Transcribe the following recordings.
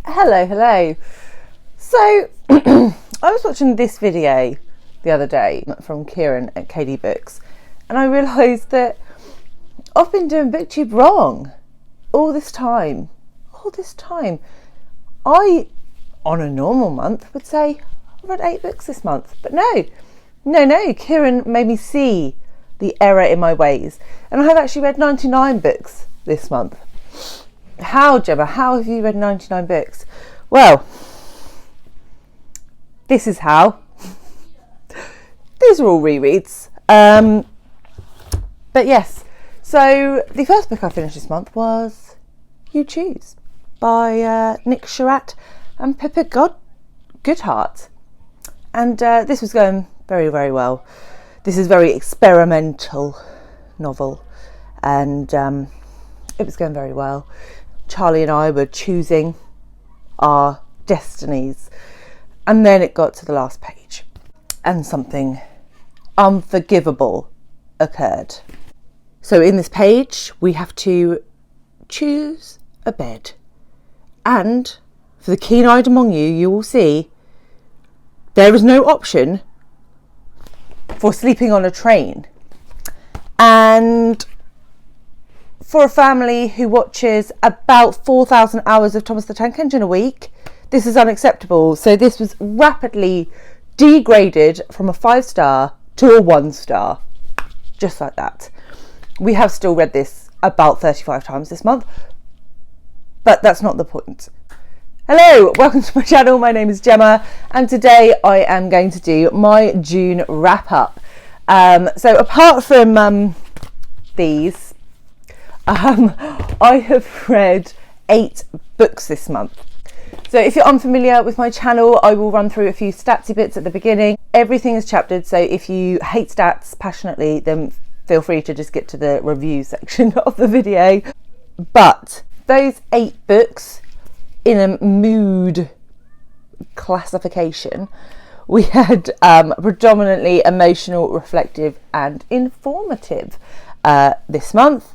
Hello. So I was watching this video the other day from Kieran at KD Books, and I realised that I've been doing booktube wrong all this time. I, on a normal month, would say I've read 8 books this month, but no, Kieran made me see the error in my ways, and I have actually read 99 books this month. How, Gemma? How have you read 99 books? Well, this is how. These are all rereads. But yes, so the first book I finished this month was You Choose by Nick Sharatt and Pippa Goodheart. And this was going very, very well. This is a very experimental novel, and it was going very well. Charlie and I were choosing our destinies, and then it got to the last page and something unforgivable occurred. So in this page we have to choose a bed, and for the keen-eyed among you, you will see there is no option for sleeping on a train. And for a family who watches about 4,000 hours of Thomas the Tank Engine a week, this is unacceptable. So this was rapidly degraded from a 5-star to a 1-star, just like that. We have still read this about 35 times this month, but that's not the point. Hello, welcome to my channel. My name is Gemma, and today I am going to do my June wrap up. So apart from these, I have read 8 books this month. So if you're unfamiliar with my channel, I will run through a few statsy bits at the beginning. Everything is chaptered, so if you hate stats passionately, then feel free to just get to the review section of the video. But those 8 books in a mood classification, we had predominantly emotional, reflective and informative this month.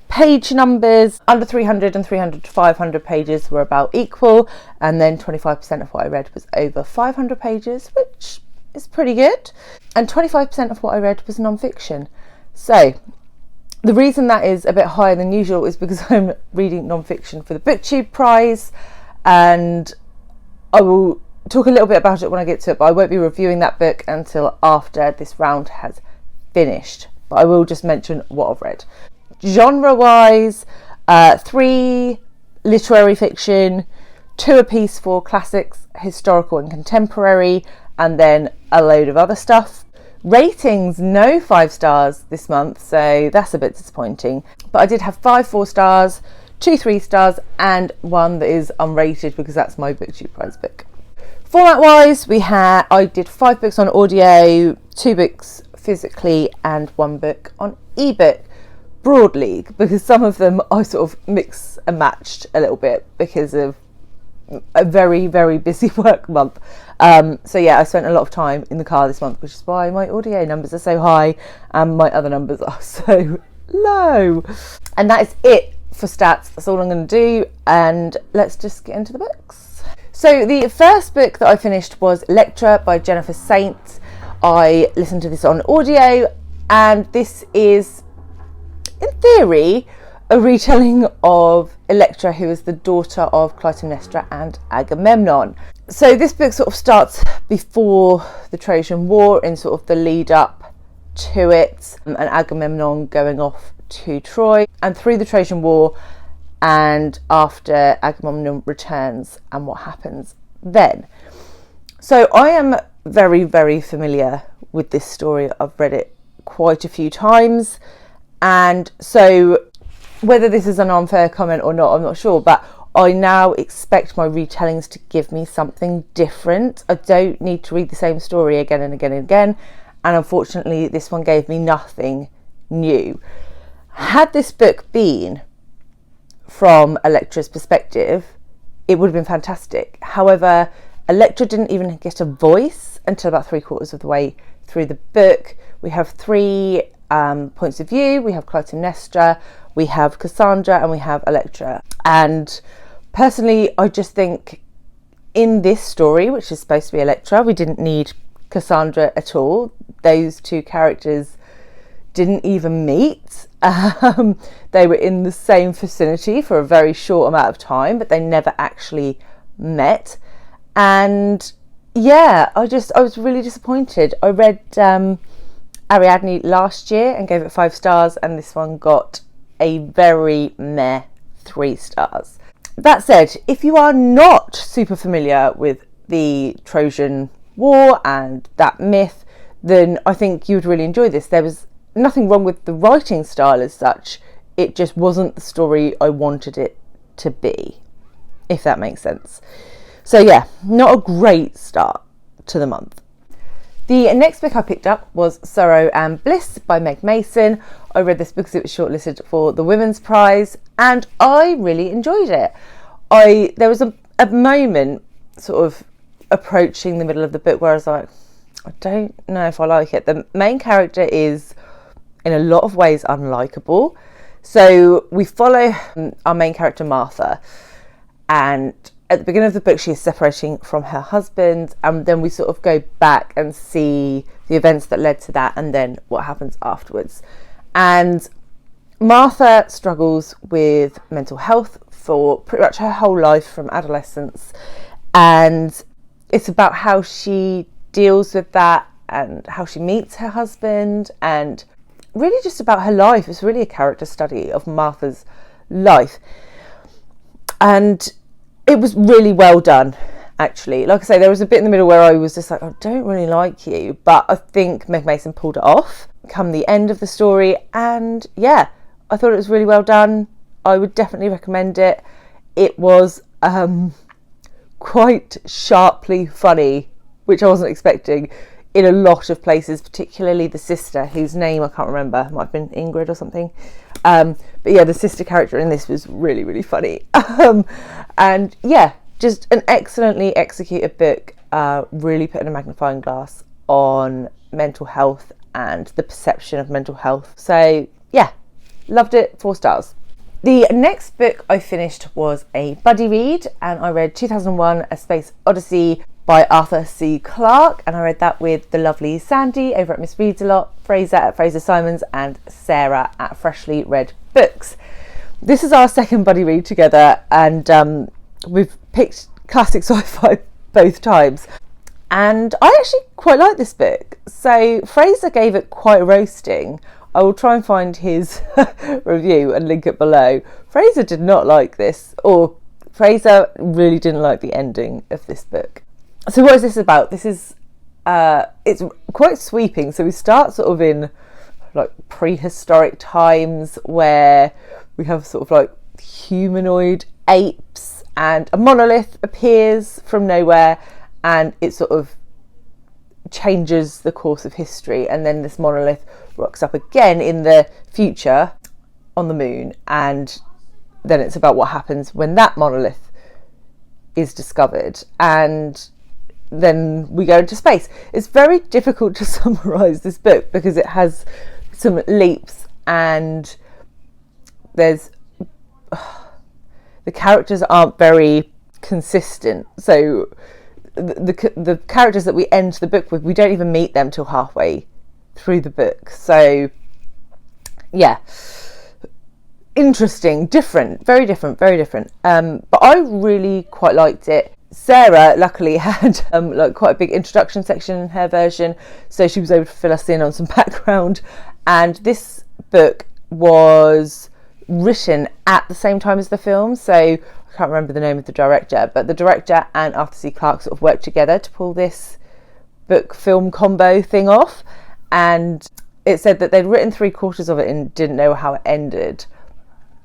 Page numbers under 300 and 300 to 500 pages were about equal, and then 25% of what I read was over 500 pages, which is pretty good, and 25% of what I read was non-fiction. So the reason that is a bit higher than usual is because I'm reading non-fiction for the booktube prize, and I will talk a little bit about it when I get to it, but I won't be reviewing that book until after this round has finished. But I will just mention what I've read. Genre-wise, 3 literary fiction, 2 apiece for classics, historical and contemporary, and then a load of other stuff. Ratings, no 5 stars this month, so that's a bit disappointing. But I did have 5 4-stars, 2 3-stars, and 1 that is unrated because that's my booktube prize book. Format-wise, I did 5 books on audio, 2 books physically, and 1 book on ebook. Broadly, because some of them I sort of mix and matched a little bit because of a very, very busy work month. So yeah, I spent a lot of time in the car this month, which is why my audio numbers are so high and my other numbers are so low. And that is it for stats. That's all I'm going to do, and let's just get into the books. So the first book that I finished was Elektra by Jennifer Saint. I listened to this on audio, and this is, in theory, a retelling of Elektra, who is the daughter of Clytemnestra and Agamemnon. So this book sort of starts before the Trojan War, in sort of the lead up to it, and Agamemnon going off to Troy, and through the Trojan War, and after Agamemnon returns and what happens then. So I am very, very familiar with this story. I've read it quite a few times. And so whether this is an unfair comment or not, I'm not sure, but I now expect my retellings to give me something different. I don't need to read the same story again and again and again. And unfortunately, this one gave me nothing new. Had this book been from Elektra's perspective, it would have been fantastic. However, Elektra didn't even get a voice until about 3/4 of the way through the book. We have 3 points of view. We have Clytemnestra, we have Cassandra, and we have Elektra. And Personally, I just think in this story, which is supposed to be Elektra, we didn't need Cassandra at all. Those two characters didn't even meet. They were in the same vicinity for a very short amount of time, but they never actually met. And yeah, I was really disappointed. I read Ariadne last year and gave it 5 stars, and this one got a very meh 3 stars. That said, if you are not super familiar with the Trojan War and that myth, then I think you would really enjoy this. There was nothing wrong with the writing style as such. It just wasn't the story I wanted it to be, if that makes sense. So yeah, not a great start to the month. The next book I picked up was Sorrow and Bliss by Meg Mason. I read this because it was shortlisted for the Women's Prize and I really enjoyed it. There was a moment sort of approaching the middle of the book where I was like, I don't know if I like it. The main character is in a lot of ways unlikable. So we follow our main character Martha, and at the beginning of the book she is separating from her husband, and then we sort of go back and see the events that led to that and then what happens afterwards. And Martha struggles with mental health for pretty much her whole life from adolescence, and it's about how she deals with that and how she meets her husband, and really just about her life. It's really a character study of Martha's life, and it was really well done, actually. Like I say, there was a bit in the middle where I was just like, I don't really like you, but I think Meg Mason pulled it off come the end of the story, and yeah, I thought it was really well done. I would definitely recommend it. It was quite sharply funny, which I wasn't expecting, in a lot of places, particularly the sister, whose name I can't remember, might have been Ingrid or something. But yeah, the sister character in this was really, really funny. And yeah, just an excellently executed book, really putting a magnifying glass on mental health and the perception of mental health. So yeah, loved it, 4 stars. The next book I finished was a buddy read, and I read 2001 A Space Odyssey by Arthur C. Clarke, and I read that with the lovely Sandy over at Miss Reads a Lot, Fraser at Fraser Simons, and Sarah at Freshly Read Books. This is our second buddy read together, and we've picked classic sci-fi both times, and I actually quite like this book. So Fraser gave it quite a roasting. I will try and find his review and link it below. Fraser did not like this, or Fraser really didn't like the ending of this book. So what is this about? This is, it's quite sweeping. So we start sort of in like prehistoric times where we have sort of like humanoid apes, and a monolith appears from nowhere and it sort of changes the course of history, and then this monolith rocks up again in the future on the moon, and then it's about what happens when that monolith is discovered, and then we go into space. It's very difficult to summarise this book because it has some leaps, and there's the characters aren't very consistent. So the characters that we end the book with, we don't even meet them till halfway through the book. So yeah, interesting, different, very different, very different. But I really quite liked it. Sarah luckily had like quite a big introduction section in her version, so she was able to fill us in on some background. And this book was written at the same time as the film, so I can't remember the name of the director, but the director and Arthur C. Clarke sort of worked together to pull this book film combo thing off. And it said that they'd written 3/4 of it and didn't know how it ended,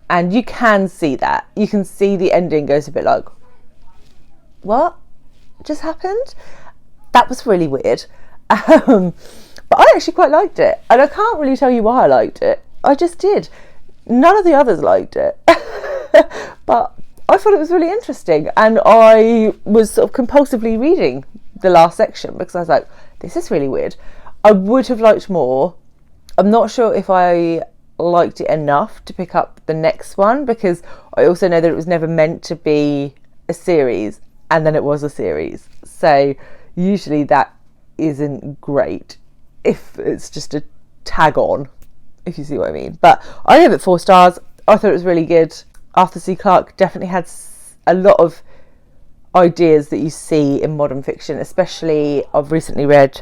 and you can see that. You can see the ending goes a bit like, what just happened? That was really weird. But I actually quite liked it, and I can't really tell you why I liked it. I just did. None of the others liked it. But I thought it was really interesting, and I was sort of compulsively reading the last section because I was like, this is really weird. I would have liked more. I'm not sure if I liked it enough to pick up the next one, because I also know that it was never meant to be a series, and then it was a series. So usually that isn't great if it's just a tag on, if you see what I mean. But I gave it 4 stars. I thought it was really good. Arthur C. Clarke definitely had a lot of ideas that you see in modern fiction, especially I've recently read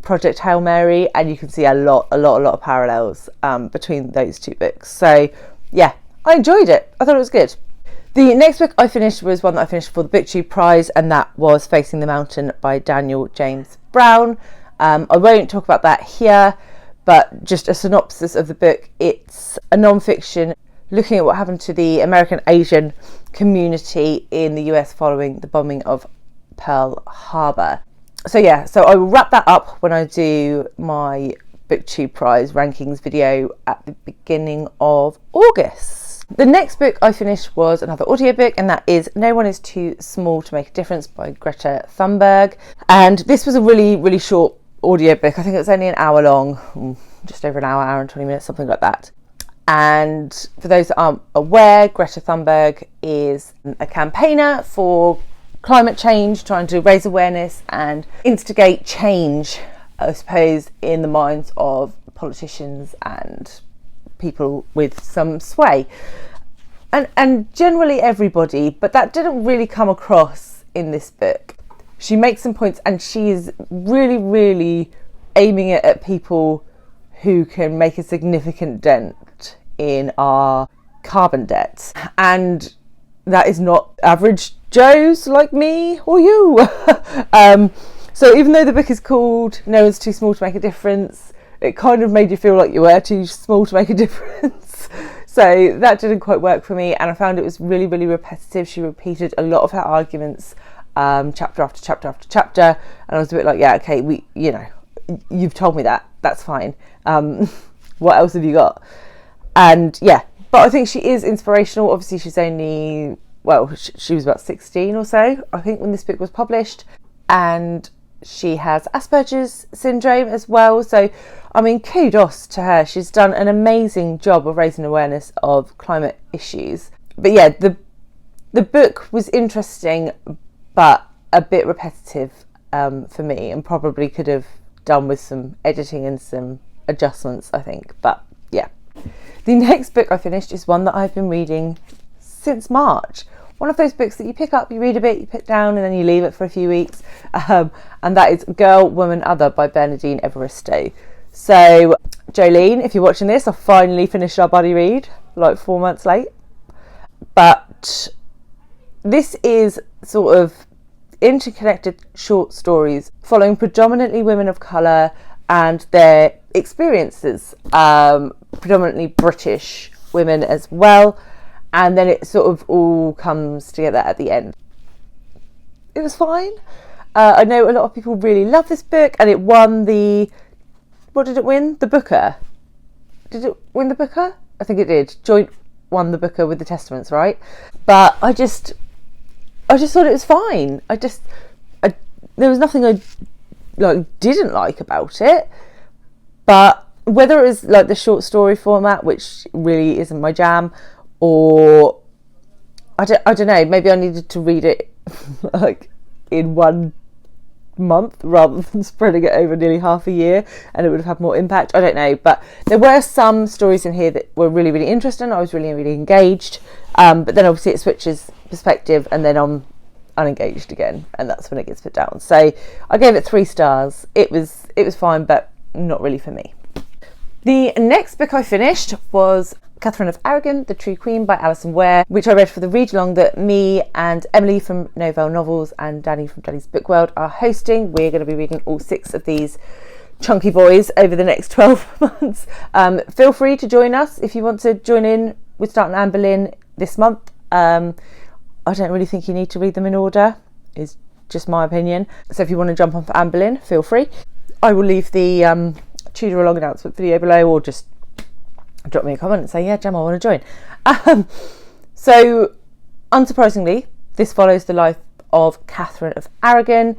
Project Hail Mary, and you can see a lot of parallels between those 2 books. So yeah, I enjoyed it. I thought it was good. The next book I finished was one that I finished for the Booktube prize, and that was Facing the Mountain by Daniel James Brown. I won't talk about that here, but just a synopsis of the book. It's a non-fiction looking at what happened to the American Asian community in the US following the bombing of Pearl Harbor. So yeah, so I will wrap that up when I do my Booktube prize rankings video at the beginning of August. The next book I finished was another audiobook, and that is No One Is Too Small to Make a Difference by Greta Thunberg. And this was a really short audiobook. I think it was only an hour long, just over an hour and 20 minutes, something like that. And for those that aren't aware, Greta Thunberg is a campaigner for climate change, trying to raise awareness and instigate change, I suppose, in the minds of politicians and people with some sway, and generally everybody, but that didn't really come across in this book. She makes some points, and she is really aiming it at people who can make a significant dent in our carbon debt, and that is not average Joes like me or you. So even though the book is called No One's Too Small to Make a Difference, it kind of made you feel like you were too small to make a difference. So that didn't quite work for me, and I found it was really repetitive. She repeated a lot of her arguments, chapter after chapter after chapter, and I was a bit like, yeah, okay, you've told me that, that's fine. What else have you got? And yeah, but I think she is inspirational. Obviously she's only, she was about 16 or so, I think, when this book was published, and she has Asperger's syndrome as well. So, I mean, kudos to her. She's done an amazing job of raising awareness of climate issues. But yeah, the book was interesting, but a bit repetitive for me, and probably could have done with some editing and some adjustments, I think. But yeah. The next book I finished is one that I've been reading since March. One of those books that you pick up, you read a bit, you put down, and then you leave it for a few weeks. And that is Girl, Woman, Other by Bernadine Evaristo. So, Jolene, if you're watching this, I finally finished our buddy read, like 4 months late. But this is sort of interconnected short stories following predominantly women of colour and their experiences, predominantly British women as well. And then it sort of all comes together at the end. It was fine. I know a lot of people really love this book, and it won what did it win? The Booker. Did it win the Booker? I think it did. Joint won the Booker with the Testaments, right? But I just thought it was fine. There was nothing I didn't like about it, but whether it was like the short story format, which really isn't my jam, or I don't know, maybe I needed to read it like in 1 month rather than spreading it over nearly half a year, and it would have had more impact. I don't know, but there were some stories in here that were really interesting. I was really engaged, but then obviously it switches perspective, and then I'm unengaged again, and that's when it gets put down. So I gave it 3 stars. It was fine, but not really for me. The next book I finished was Katherine of Aragon, The True Queen by Alison Ware, which I read for the read-along that me and Emily from Novelle Novels and Danny from Danny's Book World are hosting. We're going to be reading all 6 of these chunky boys over the next 12 months. Feel free to join us if you want to join in. We're starting Anne Boleyn this month. I don't really think you need to read them in order, is just my opinion. So if you want to jump on for Anne Boleyn, feel free. I will leave the Tudoralong Announcement video below, or just drop me a comment and say, yeah, Gemma, I want to join. So, unsurprisingly, this follows the life of Katherine of Aragon,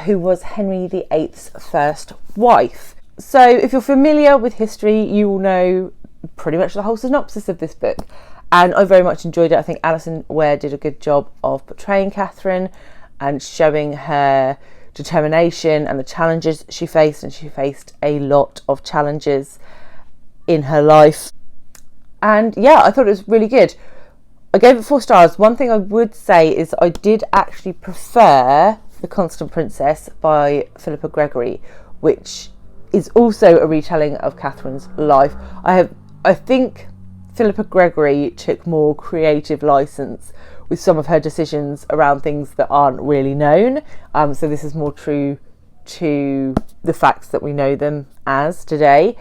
who was Henry VIII's first wife. So if you're familiar with history, you will know pretty much the whole synopsis of this book, and I very much enjoyed it. I think Alison Ware did a good job of portraying Katherine and showing her determination and the challenges she faced, and she faced a lot of challenges in her life. And yeah, I thought it was really good. I gave it 4 stars. One thing I would say is I did actually prefer The Constant Princess by Philippa Gregory, which is also a retelling of Katherine's life. I think Philippa Gregory took more creative license with some of her decisions around things that aren't really known. So this is more true to the facts that we know them as today.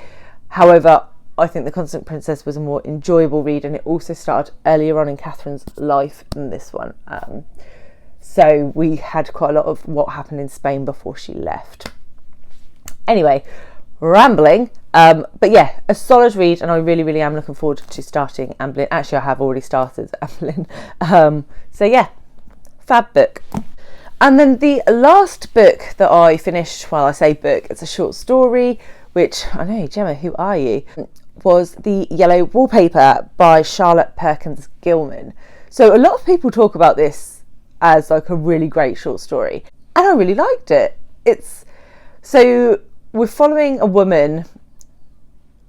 However, I think The Constant Princess was a more enjoyable read, and it also started earlier on in Katherine's life than this one. So we had quite a lot of what happened in Spain before she left. Anyway, rambling. But yeah, a solid read, and I really am looking forward to starting Anne Boleyn. Actually, I have already started Anne Boleyn. So yeah, fab book. And then the last book that I finished, well, I say book, it's a short story, which, I know, Gemma, who are you? Was the Yellow Wallpaper by Charlotte Perkins Gilman. So a lot of people talk about this as like a really great short story, and I really liked it. So we're following a woman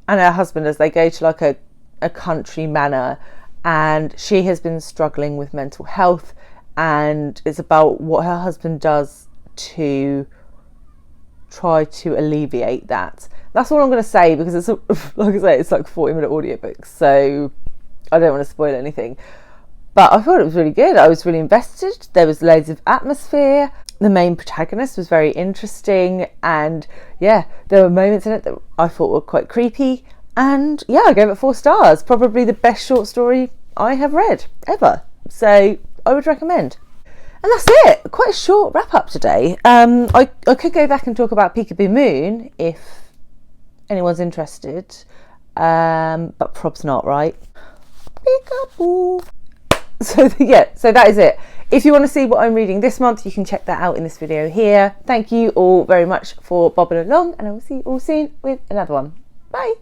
and her husband as they go to like a country manor, and she has been struggling with mental health, and it's about what her husband does to try to alleviate that. That's all I'm going to say, because it's, like I say, it's like 40-minute audiobook, so I don't want to spoil anything. But I thought it was really good. I was really invested. There was loads of atmosphere. The main protagonist was very interesting, and yeah, there were moments in it that I thought were quite creepy, and yeah, I gave it 4 stars. Probably the best short story I have read ever, so I would recommend. And that's it. Quite a short wrap up today. I could go back and talk about Peekaboo Moon if anyone's interested, but prob's not, right? Peekaboo. So yeah, so that is it. If you want to see what I'm reading this month, you can check that out in this video here. Thank you all very much for bobbing along, and I will see you all soon with another one. Bye.